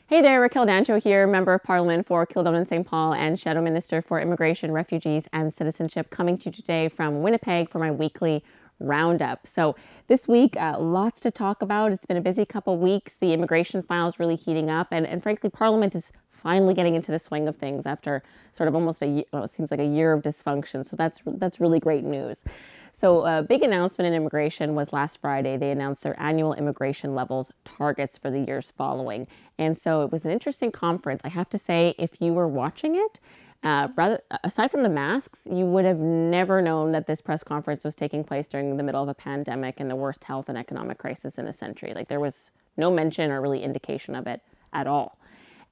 Hey there, Raquel Dancho here, Member of Parliament for Kildonan and St. Paul and Shadow Minister for Immigration, Refugees and Citizenship, coming to you today from Winnipeg for my weekly roundup. So this week, lots to talk about. It's been a busy couple weeks. The immigration file is really heating up, and frankly, Parliament is finally getting into the swing of things after sort of almost a year, well, it seems like a year of dysfunction. So that's really great news. So a big announcement in immigration was last Friday. They announced their annual immigration levels targets for the years following. And so it was an interesting conference. I have to say, if you were watching it, aside from the masks, you would have never known that this press conference was taking place during the middle of a pandemic and the worst health and economic crisis in a century. Like there was no mention or really indication of it at all.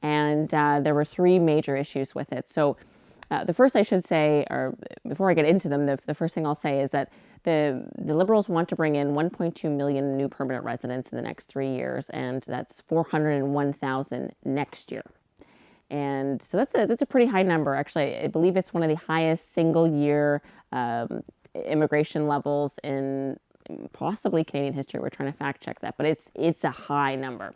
And there were three major issues with it. So the first I should say, or before I get into them, the first thing I'll say is that the Liberals want to bring in 1.2 million new permanent residents in the next 3 years, and that's 401,000 next year. And so that's a pretty high number. Actually, I believe it's one of the highest single year immigration levels in possibly Canadian history. We're trying to fact check that, but it's a high number.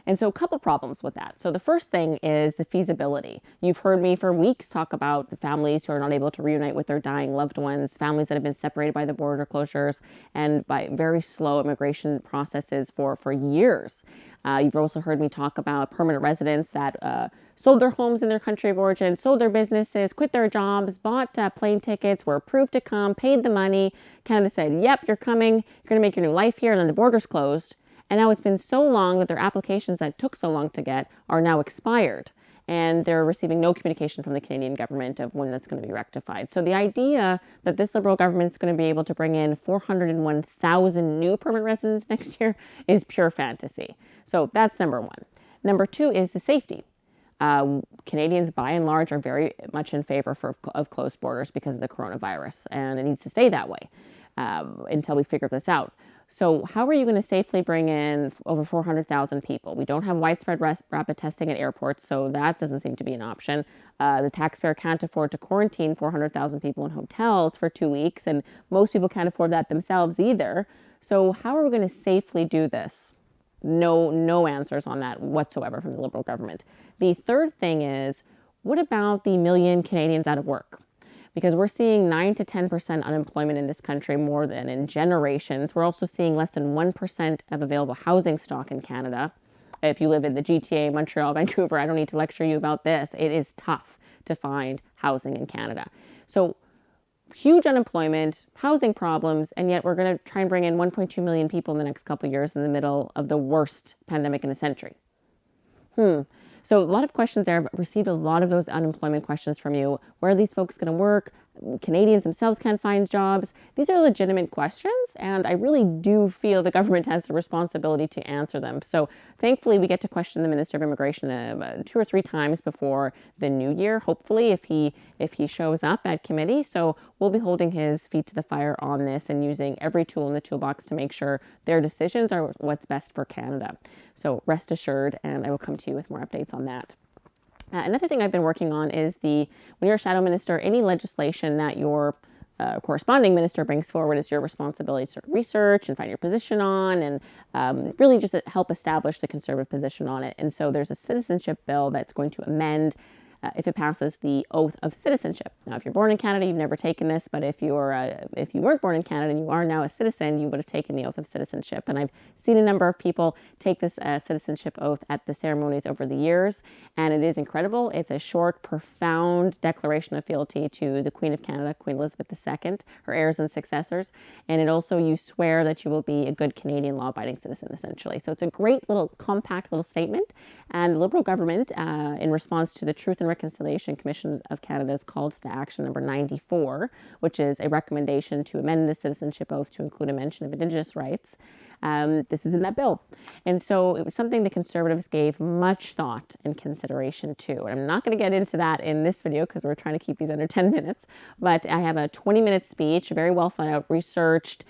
And so a couple problems with that. So the first thing is the feasibility. You've heard me for weeks talk about the families who are not able to reunite with their dying loved ones, families that have been separated by the border closures and by very slow immigration processes for years. You've also heard me talk about permanent residents that sold their homes in their country of origin, sold their businesses, quit their jobs, bought plane tickets, were approved to come, paid the money. Canada said, yep, you're coming, you're going to make your new life here, and then the borders closed. And now it's been so long that their applications that took so long to get are now expired. And they're receiving no communication from the Canadian government of when that's going to be rectified. So the idea that this Liberal government is going to be able to bring in 401,000 new permanent residents next year is pure fantasy. So that's number one. Number two is the safety. Canadians, by and large, are very much in favor of closed borders because of the coronavirus. And it needs to stay that way until we figure this out. So how are you going to safely bring in over 400,000 people? We don't have widespread rapid testing at airports, so that doesn't seem to be an option. The taxpayer can't afford to quarantine 400,000 people in hotels for 2 weeks, and most people can't afford that themselves either. So how are we going to safely do this? No answers on that whatsoever from the Liberal government. The third thing is, what about the million Canadians out of work? Because we're seeing 9 to 10% unemployment in this country more than in generations. We're also seeing less than 1% of available housing stock in Canada. If you live in the GTA, Montreal, Vancouver, I don't need to lecture you about this. It is tough to find housing in Canada. So huge unemployment, housing problems, and yet we're going to try and bring in 1.2 million people in the next couple of years in the middle of the worst pandemic in a century. So a lot of questions there. I've received a lot of those unemployment questions from you. Where are these folks going to work? Canadians themselves can't find jobs. These are legitimate questions, and I really do feel the government has the responsibility to answer them. So thankfully, we get to question the Minister of Immigration 2 or 3 times before the new year, hopefully, if he shows up at committee. So we'll be holding his feet to the fire on this and using every tool in the toolbox to make sure their decisions are what's best for Canada. So rest assured, and I will come to you with more updates on that. Another thing I've been working on is when you're a shadow minister, any legislation that your corresponding minister brings forward is your responsibility to sort of research and find your position on and really just help establish the Conservative position on it. And so there's a citizenship bill that's going to amend if it passes the oath of citizenship. Now, if you're born in Canada, you've never taken this, but if you weren't born in Canada and you are now a citizen, you would have taken the oath of citizenship. And I've seen a number of people take this citizenship oath at the ceremonies over the years, and it is incredible. It's a short, profound declaration of fealty to the Queen of Canada, Queen Elizabeth II, her heirs and successors, and it also, you swear that you will be a good Canadian law-abiding citizen, essentially. So it's a great little, compact little statement, and the Liberal government, in response to the Truth and Reconciliation Commission of Canada's calls to action number 94, which is a recommendation to amend the citizenship oath to include a mention of Indigenous rights. This is in that bill. And so it was something the Conservatives gave much thought and consideration to. And I'm not going to get into that in this video because we're trying to keep these under 10 minutes. But I have a 20-minute speech, very well thought out, researched,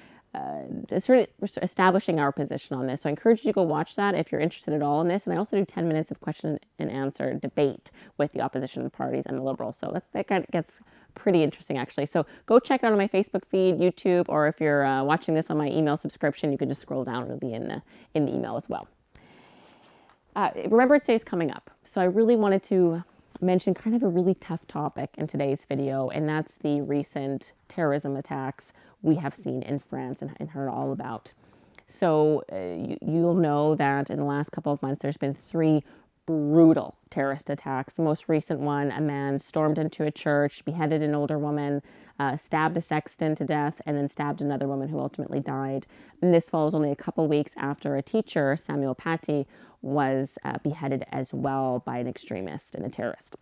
sort of establishing our position on this. So I encourage you to go watch that if you're interested at all in this. And I also do 10 minutes of question and answer debate with the opposition parties and the Liberals. So that kind of gets pretty interesting, actually. So go check it out on my Facebook feed, YouTube, or if you're watching this on my email subscription, you can just scroll down. It'll be in the email as well. Remembrance Day is coming up. So I really wanted to mention kind of a really tough topic in today's video, and that's the recent terrorism attacks we have seen in France and heard all about. So you'll know that in the last couple of months, there's been 3 brutal terrorist attacks. The most recent one, a man stormed into a church, beheaded an older woman, stabbed a sexton to death, and then stabbed another woman who ultimately died. And this follows only a couple weeks after a teacher, Samuel Paty, was beheaded as well by an extremist and a terrorist.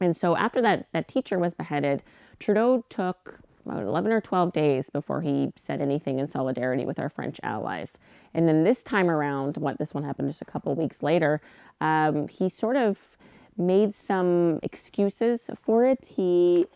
And so after that teacher was beheaded, Trudeau took about 11 or 12 days before he said anything in solidarity with our French allies. And then this time around, this one happened just a couple weeks later, he sort of made some excuses for it. He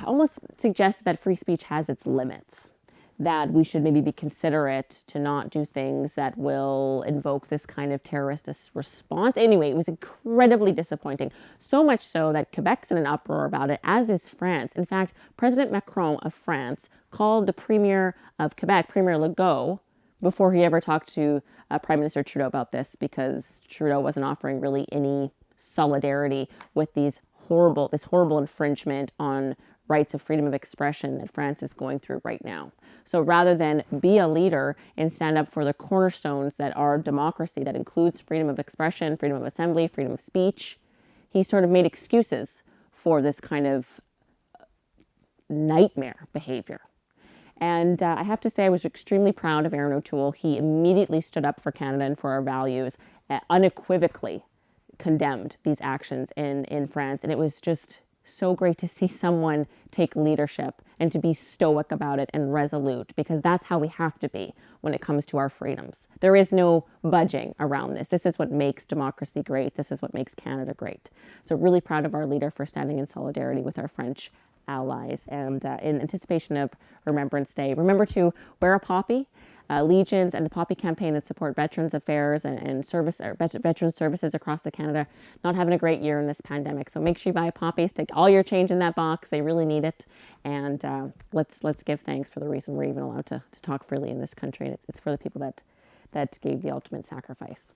almost suggested that free speech has its limits, that we should maybe be considerate to not do things that will invoke this kind of terrorist response. Anyway, it was incredibly disappointing. So much so that Quebec's in an uproar about it, as is France. In fact, President Macron of France called the Premier of Quebec, Premier Legault, before he ever talked to Prime Minister Trudeau about this, because Trudeau wasn't offering really any solidarity with this horrible infringement on rights of freedom of expression that France is going through right now. So rather than be a leader and stand up for the cornerstones that are democracy, that includes freedom of expression, freedom of assembly, freedom of speech, he sort of made excuses for this kind of nightmare behavior. And I have to say, I was extremely proud of Aaron O'Toole. He immediately stood up for Canada and for our values, unequivocally condemned these actions in France. And it was just so great to see someone take leadership and to be stoic about it and resolute, because that's how we have to be when it comes to our freedoms. There is no budging around this. This is what makes democracy great. This is what makes Canada great. So really proud of our leader for standing in solidarity with our French allies. And in anticipation of Remembrance Day, remember to wear a poppy. Legions and the Poppy campaign that support Veterans Affairs and veteran services across the Canada not having a great year in this pandemic. So make sure you buy poppies, stick all your change in that box. They really need it. And let's give thanks for the reason we're even allowed to talk freely in this country. And it's for the people that gave the ultimate sacrifice.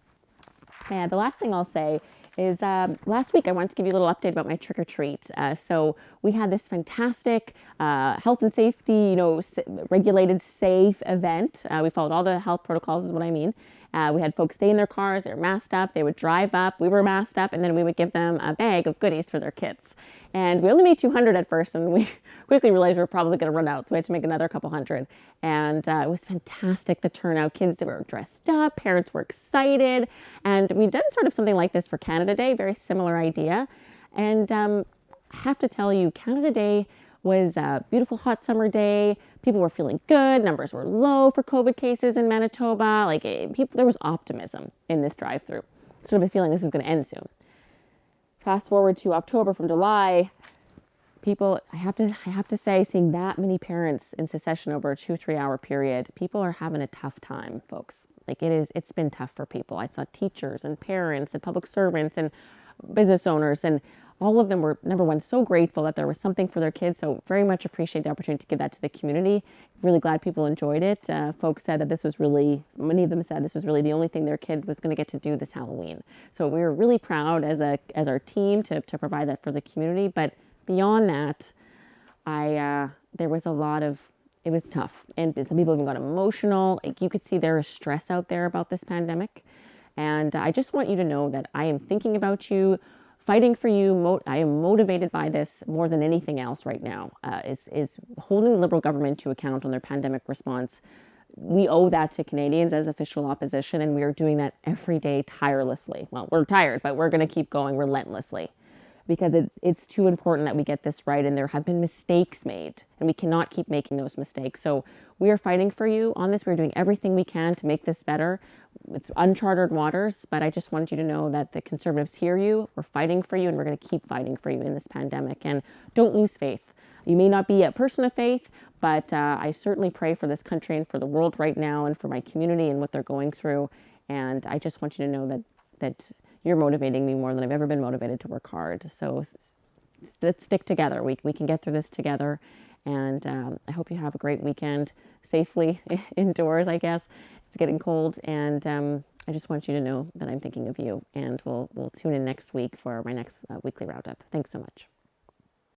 And the last thing I'll say is last week I wanted to give you a little update about my trick-or-treat. So we had this fantastic health and safety, regulated, safe event. We followed all the health protocols is what I mean. We had folks stay in their cars, they were masked up, they would drive up, we were masked up, and then we would give them a bag of goodies for their kids. And we only made 200 at first, and we quickly realized we were probably going to run out, so we had to make another couple hundred. And it was fantastic, the turnout. Kids were dressed up, parents were excited, and we'd done sort of something like this for Canada Day, very similar idea. And I have to tell you, Canada Day was a beautiful hot summer day. People were feeling good. Numbers were low for COVID cases in Manitoba. There was optimism in this drive-through. Sort of a feeling this is going to end soon. Fast forward to October from July, people, I have to say, seeing that many parents in succession over a 2-3 hour period, people are having a tough time, folks. It's been tough for people. I saw teachers and parents and public servants and business owners, and all of them were, number one, so grateful that there was something for their kids. So very much appreciate the opportunity to give that to the community. Really glad people enjoyed it. Folks said that many of them said this was really the only thing their kid was going to get to do this Halloween. So we were really proud as our team to provide that for the community. But beyond that, it was tough. And some people even got emotional. You could see there is stress out there about this pandemic. And I just want you to know that I am thinking about you, fighting for you. I am motivated by this more than anything else right now, is holding the Liberal government to account on their pandemic response. We owe that to Canadians as official opposition, and we are doing that every day tirelessly. Well, we're tired, but we're going to keep going relentlessly, because it's too important that we get this right, and there have been mistakes made, and we cannot keep making those mistakes. So we are fighting for you on this. We're doing everything we can to make this better. It's uncharted waters, but I just want you to know that the Conservatives hear you. We're fighting for you, and we're going to keep fighting for you in this pandemic. And don't lose faith. You may not be a person of faith, but I certainly pray for this country and for the world right now, and for my community and what they're going through. And I just want you to know that you're motivating me more than I've ever been motivated to work hard. So let's stick together. We can get through this together. And I hope you have a great weekend safely indoors, I guess. It's getting cold, and I just want you to know that I'm thinking of you, and we'll tune in next week for my next weekly roundup. Thanks so much.